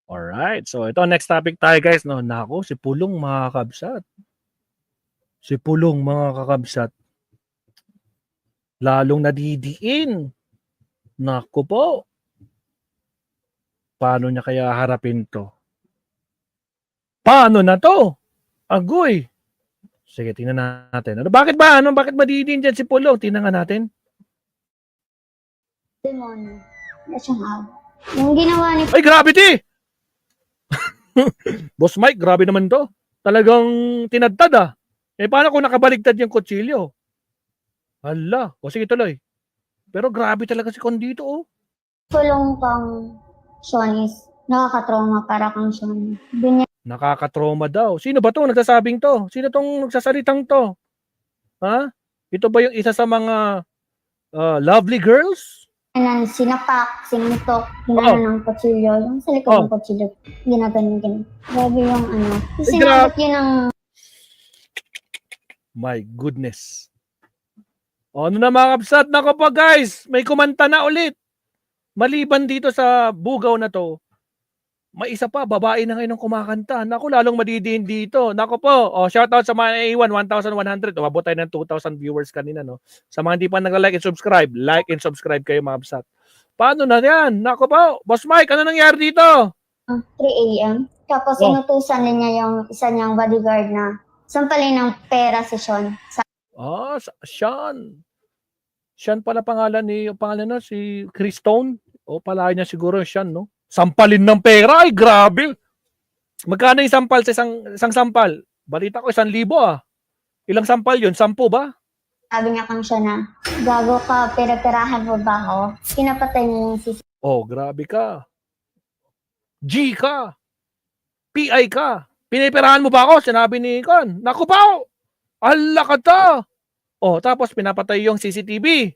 Alright. So, ito next topic tayo guys. No? Nako, si Pulong mga kakabsat. Si Pulong mga kakabsat. Lalong nadidiin. Nako po. Paano niya kaya harapin to? Paano na to? Agoy. Sige, tingnan natin. Ano, bakit ba? Ano, bakit madidiin dyan si Pulong? Tingnan nga natin. Demonyo. Yung ginawa ni Ay, gravity! Boss Mike, grabe naman to. Talagang tinadtad ah. Eh, paano kung nakabaligtad yung kutsilyo? Hala. O sige, tuloy. Pero grabe talaga si Con dito oh. Pulong kang Shawnies, nakakatrauma para kang Shawnies. Nakakatrauma daw. Sino ba to nagsasabing to? Sino tong nagsasalitang to? Ha? Ito ba yung isa sa mga lovely girls? Yan, sinapak, sinutok, ginano ng kutsilyo. Yung sa likod ng kutsilyo, ginaganon. Grabe yung ano. Sinabot yun ng... My goodness. O, ano na mga kapsat? Nako pa guys, may kumanta na ulit. Maliban dito sa bugaw na to, may isa pa, babae na ngayon ang kumakanta. Naku, lalong madidiin dito. Naku po, shoutout sa mga A1, 1,100. Umabot tayo ng 2,000 viewers kanina, no? Sa mga hindi pa nag-like and subscribe kayo mga kapsat. Paano na yan? Naku po, Boss Mike, ano nangyari dito? 3 a.m. Tapos inutusan niya yung isa niyang bodyguard na sampalin ng pera si Sean. Sean. Sean pala pangalan na si Chris Stone. O pala niya siguro Sean, no? Sampalin ng pera, ay grabe. Magkano yung sampal sa isang sampal? Balita ko 1,000 ah. Ilang sampal yun? 10 ba? Sabi niya kang siya na, gago ka, pera-perahan mo ba ako? Pinapatay niya yung sisi. Oh, grabe ka. G ka. PI ka. Piniperahan mo ba ako? Sinabi ni Con. Naku pa! Ala ka ta! Oh, tapos pinapatay yung CCTV.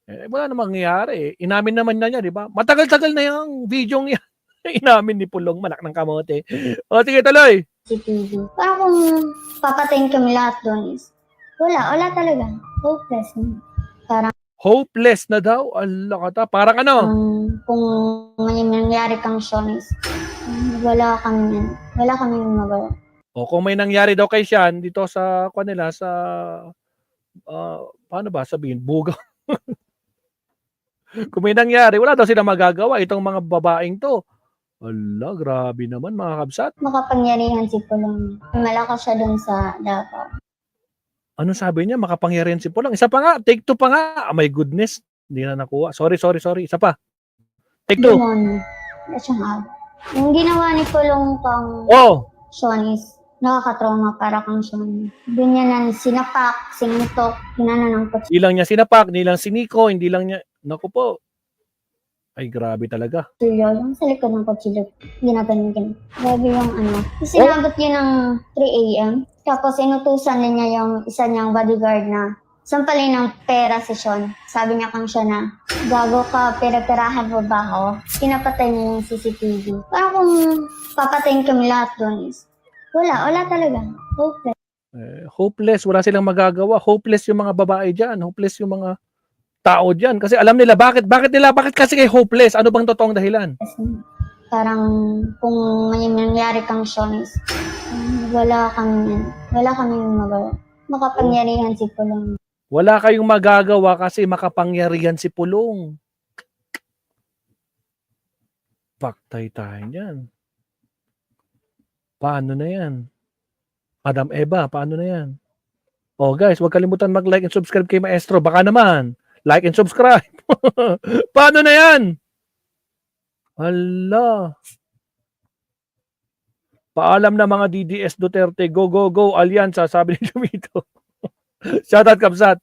Eh, wala namang nangyayari. Inamin naman na niya, di ba? Matagal-tagal na yung video niya. Inamin ni Pulong, malak ng kamote. O, sige, tuloy. CCTV. Parang kung papatayin kami lahat doon is, wala talaga. Hopeless. Parang hopeless na daw? Allah ka ta. Parang ano? Kung may nangyari kang Sean is, wala kami magawa. O, kung may nangyari daw kay Sean, dito sa, kanila, sa, paano ba sabihin? Bugaw. Kung may nangyari, wala daw sila magagawa. Itong mga babaeng to. Ala, grabe naman mga kabsat. Makapangyarihan si Pulong. Malakas siya dun sa Davao. Ano sabi niya? Makapangyarihan si Pulong. Isa pa nga. Take 2 pa nga. Oh, my goodness. Hindi na nakuha. Sorry. Isa pa. Take 2. Yung ginawa ni Pulong kang Sean is nakakatrauma para kang Sean. Doon niya na sinapak, sinutok, ginano ng kutsilyo. Hindi lang niya sinapak, hindi lang siniko, hindi lang niya, naku po. Ay, grabe talaga. Yung sa likod ng kutsilyo, ginaganon. Grabe yung ano. Sinabot yun ng 3 a.m. Tapos inutusan niya yung isa niyang bodyguard na sampalin ng pera si Sean. Sabi niya kang siya na, gago ka, pera-perahan mo ba ako? Pinapatay niya yung CCTV. Parang kung papatayin kami lahat doon is, wala talaga. Hopeless. Hopeless, wala silang magagawa. Hopeless yung mga babae dyan. Hopeless yung mga tao dyan. Kasi alam nila, bakit kasi kay hopeless? Ano bang totoong dahilan? Parang kung may nangyari kang Sean is, wala kami magawa. Makapangyarihan si Pulong. Wala kayong magagawa kasi makapangyarihan si Pulong. Paktay tayo niyan. Paano na yan? Madam Eva, paano na yan? Oh guys, huwag kalimutan mag-like and subscribe kay Maestro. Baka naman, like and subscribe. Paano na yan? Hala. Paalam na mga DDS Duterte. Go, go, go. Alyansa, sabi ni Jumito. Shoutout kapsat.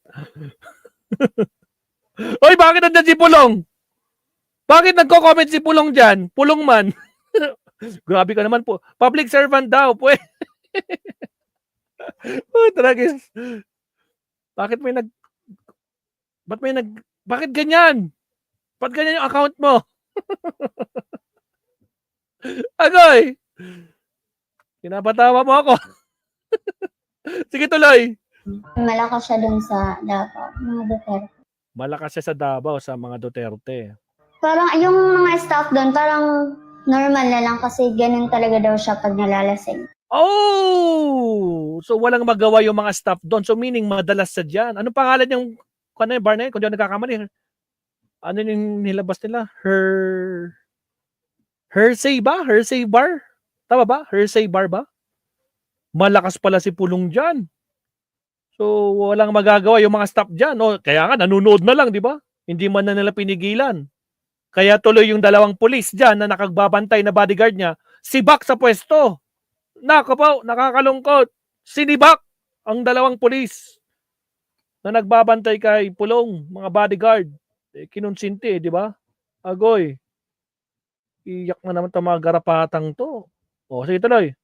Oy, bakit nandiyan si Pulong? Bakit nagko-comment si Pulong dyan? Pulong man. Grabe ka naman po. Public servant daw. Tragis. Bakit ganyan? Ba't ganyan yung account mo? Agoy! Pinapatawa mo ako. Sige, tuloy. Malakas siya dun sa Davao, mga Duterte. Malakas siya sa Davao sa mga Duterte. Parang yung mga staff doon, parang normal na lang kasi ganun talaga daw siya pag nalalasing. Oh! So walang magawa yung mga staff doon. So meaning madalas sa diyan. Anong pangalan yung ano yung bar na yun? Kung di ako nagkakamali. Ano yung nilabas nila? Hersey ba? Hersey bar? Tama ba? Hersey bar ba? Malakas pala si Pulong diyan. So walang magagawa yung mga staff diyan. No? Kaya nga nanonood na lang, di ba? Hindi man na nila pinigilan. Kaya tuloy yung dalawang pulis diyan na nakagbabantay na bodyguard niya, sibak sa pwesto. Nako po, nakakalungkot. Sinibak ang dalawang pulis na nagbabantay kay Pulong, mga bodyguard. Kinonsinti, di ba? Agoy, iyak na naman itong mga garapatang to. O, sige tuloy.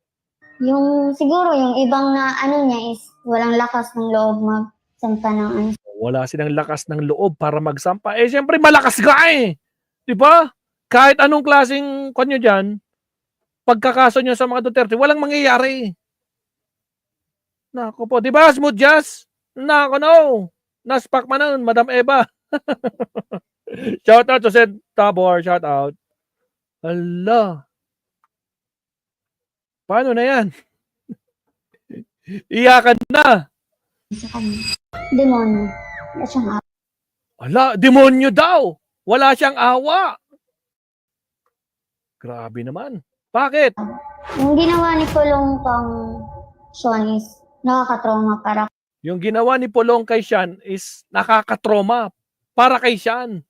Yung siguro yung ibang na ano niya is walang lakas ng loob magsampa ng ano. Wala silang lakas ng loob para magsampa. Siyempre malakas ka Di ba? Kahit anong klaseng kanyo dyan, pagkakaso nyo sa mga Duterte, walang mangyayari. Nako po, di ba? Smooth jazz? Nako no. Naspak man nun, Madam Eva. Shout out to Sed Tabor, shout out. Ala. Paano na yan? Iyakan na. Sa kanya. Demonyo. Wala siyang awa. Ala, demonyo daw. Wala siyang awa. Grabe naman. Bakit? Yung ginawa ni Pulong pang Sean is nakakatrauma para Yung ginawa ni Pulong kay Sean is nakakatroma para kay Sean.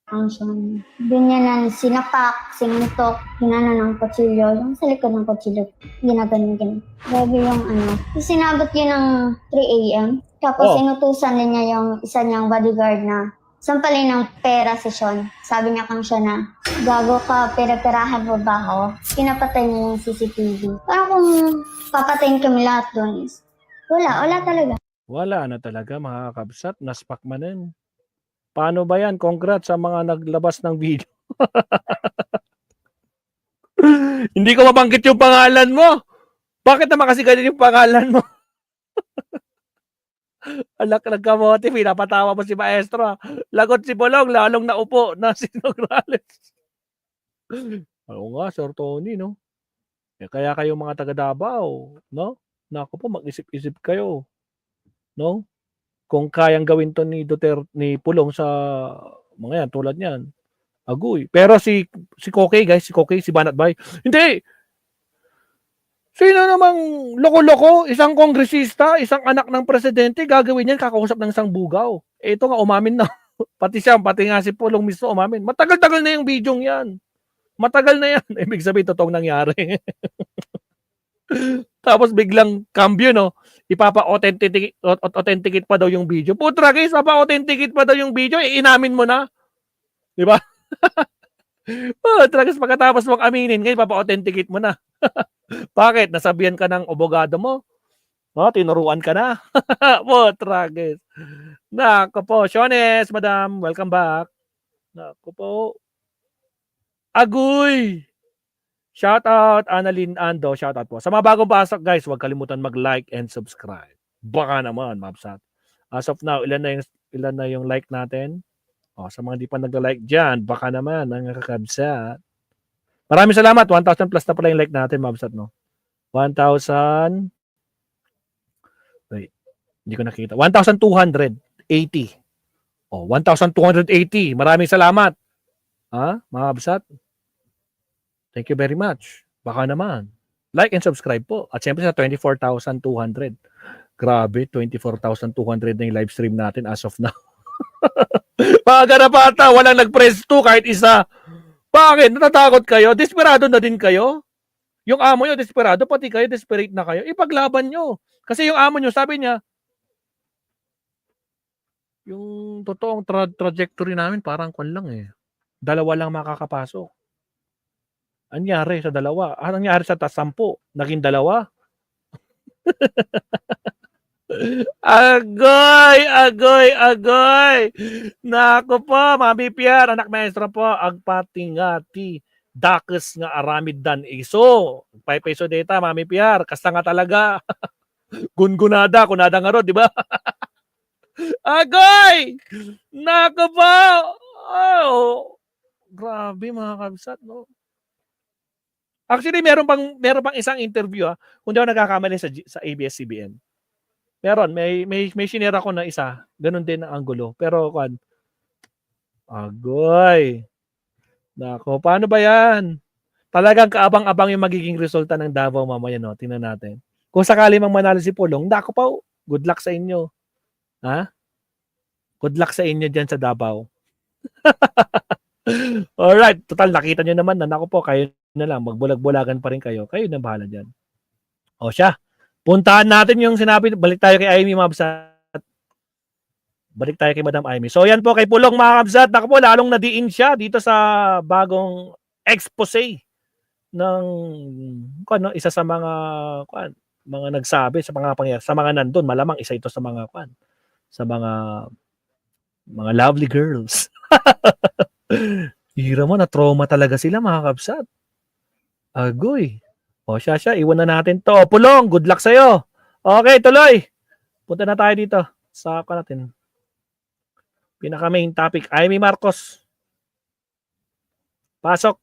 kang Sean. Doon niya na sinapak, sinutok, ginano ng kutsilyo, yung sa likod ng kutsilyo, ginaganon. Grabe yung ano. Sinabot yun ng 3 a.m. Tapos inutusan din niya yung isa niyang bodyguard na sampalin ng pera si Sean. Sabi niya kang siya na, gago ka, pera-perahan mo ba ako? Pinapatay niya yung CCTV. Parang kung papatayin kami lahat doon is, wala talaga. Wala na talaga mga kabsat. Naspak manin. Paano ba yan? Congrats sa mga naglabas ng video. Hindi ko mabanggit yung pangalan mo. Bakit naman kasi ganyan yung pangalan mo? Alak nagkamote, pinapatawa mo si maestro. Lagot si Bolong, lalong naupo na si Nograles. Oo nga, Sir Tony, no? Kaya kayo mga taga Davao, no? Naku po, mag-isip-isip kayo. No? Kung kayang gawin to ni Duterte, ni Pulong sa mga yan, tulad niyan. Agoy. Pero si Kokey, guys, si Kokey, si Banat Bay, hindi! Sino namang loko-loko, isang kongresista, isang anak ng presidente, gagawin yan, kakausap ng isang bugaw. Ito nga, umamin na. Pati siya, pati nga si Pulong mismo umamin. Matagal-tagal na yung bidyong yan. Matagal na yan. Ibig sabihin, totoong nangyari. Tapos biglang cambio, no? Ipapa-authenticate pa daw yung video. Putra guys, papa-authenticate pa daw yung video, inamin mo na. Di ba? Putra guys, pagkatapos mong aminin, ngayon papa-authenticate mo na. Bakit? Nasabihan ka ng abogado mo? Tinuruan ka na. Putra guys. Nako po, Shones, madam, welcome back. Nako po. Agoy! Shout out, Annalyn Ando. Shout out po. Sa mga bagong pasok, guys, huwag kalimutan mag-like and subscribe. Baka naman, mabsat. As of now, ilan na yung like natin? Sa mga di pa nag-like dyan, baka naman, ang kakabsat. Maraming salamat. 1,000 plus na pala yung like natin, mabsat, no? 1,000. Wait, hindi ko nakita. 1,280. 1,280. Maraming salamat. Mga kabsat. Thank you very much. Baka naman. Like and subscribe po. At syempre sa 24,200. Grabe, 24,200 na yung live stream natin as of now. Mga garapata, walang nag-press 2 kahit isa. Bakit? Natatakot kayo? Desperado na din kayo? Yung amo nyo, desperado. Pati kayo, desperate na kayo. Ipaglaban nyo. Kasi yung amo nyo, sabi niya, yung totoong trajectory namin parang kwan lang dalawa lang makakapasok. Anyari sa dalawa? Anong nangyari sa 10? Naging 2? Agoy! Nako po, Mami Pierre, anak maestro po, agpatingati. Dakes nga aramid dan iso. 5 peso data, Mami Pierre. Kasta nga talaga. Gungunada, kunada nga ro, di ba? Agoy! Nako po! Grabe mga kabsat, no? Actually, meron pang isang interview kung di ako nagkakamali sa ABS-CBN. Meron, may shinare ako na isa, ganun din ang anggulo. Pero agoy. Nako, paano ba 'yan? Talagang kaabang-abang yung magiging resulta ng Davao mamaya, no? Tingnan natin. Kung sakali mang manalo si Pulong, nako pa, good luck sa inyo. Ha? Good luck sa inyo diyan sa Davao. Alright, total nakita nyo naman na nako po, kayo na lang, magbulag-bulagan pa rin kayo. Kayo na bahala dyan. O siya, puntahan natin yung sinabi, balik tayo kay Amy Mabsat. Balik tayo kay Madam Amy. So yan po kay Pulong mga Mabsat, nako po, lalong nadiin siya dito sa bagong expose ng isa sa mga mga nagsabi sa mga pangyayari, sa mga nandun, malamang isa ito sa mga sa mga lovely girls. Hira mo, na-trauma talaga sila mga Kabsat. Agoy. O siya, iwan na natin to. Pulong, good luck sa'yo. Okay, tuloy. Punta na tayo dito sa natin. Pinaka main topic, Amy Marcos. Pasok.